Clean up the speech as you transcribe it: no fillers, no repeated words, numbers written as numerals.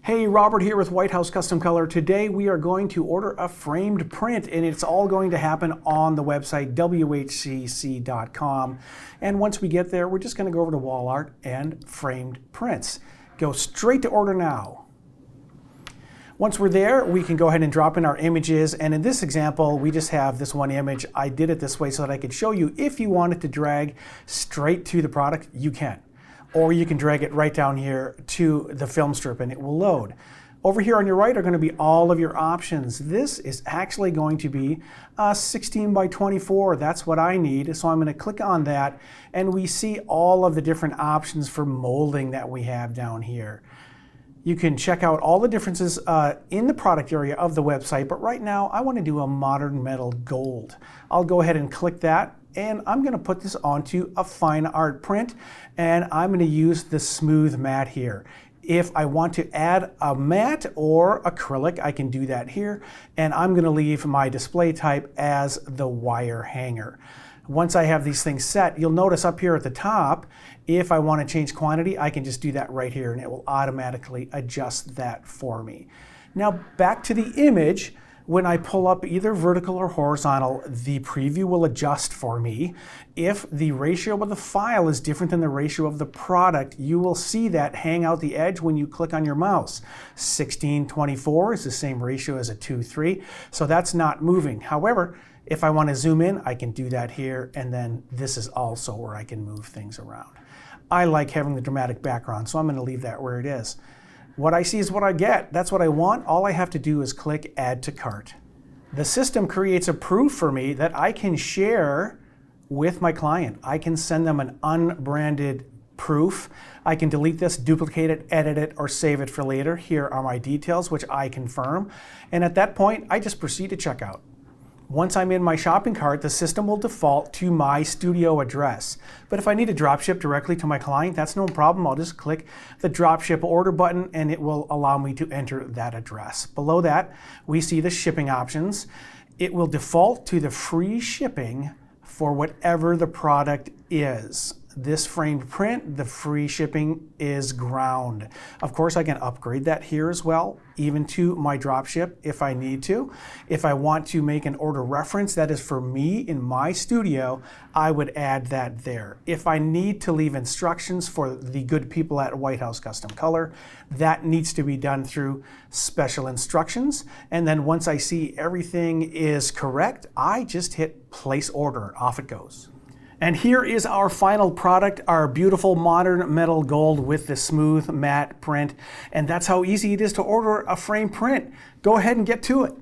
Hey, Robert here with White House Custom Color. Today we are going to order a framed print, and it's all going to happen on the website Whcc.com. And once we get there, we're just going to go over to Wall Art and Framed Prints. Go straight to Order Now. Once we're there, we can go ahead and drop in our images, and in this example, we just have this one image. I did it this way so that I could show you if you wanted to drag straight to the product, you can. Or you can drag it right down here to the film strip and it will load. Over here on your right are going to be all of your options. This is actually going to be 16 by 24. That's what I need. So I'm going to click on that and we see all of the different options for molding that we have down here. You can check out all the differences in the product area of the website, but right now I want to do a modern metal gold. I'll go ahead and click that. And I'm going to put this onto a fine art print, and I'm going to use the smooth matte here. If I want to add a matte or acrylic, I can do that here, and I'm going to leave my display type as the wire hanger. Once I have these things set, you'll notice up here at the top, if I want to change quantity, I can just do that right here, and it will automatically adjust that for me. Now back to the image. When I pull up either vertical or horizontal, the preview will adjust for me. If the ratio of the file is different than the ratio of the product, you will see that hang out the edge when you click on your mouse. 16:24 is the same ratio as a 2:3, so that's not moving. However, if I want to zoom in, I can do that here, and then this is also where I can move things around. I like having the dramatic background, so I'm going to leave that where it is. What I see is what I get. That's what I want. All I have to do is click Add to Cart. The system creates a proof for me that I can share with my client. I can send them an unbranded proof. I can delete this, duplicate it, edit it, or save it for later. Here are my details, which I confirm. And at that point, I just proceed to checkout. Once I'm in my shopping cart, the system will default to my studio address. But if I need to drop ship directly to my client, that's no problem. I'll just click the drop ship order button and it will allow me to enter that address. Below that, we see the shipping options. It will default to the free shipping for whatever the product is. This framed print, the free shipping is ground. Of course, I can upgrade that here as well, even to my dropship if I need to. If I want to make an order reference that is for me in my studio, I would add that there. If I need to leave instructions for the good people at White House Custom Color, that needs to be done through special instructions. And then once I see everything is correct, I just hit place order and off it goes. And here is our final product, our beautiful modern metal gold with the smooth matte print. And that's how easy it is to order a frame print. Go ahead and get to it.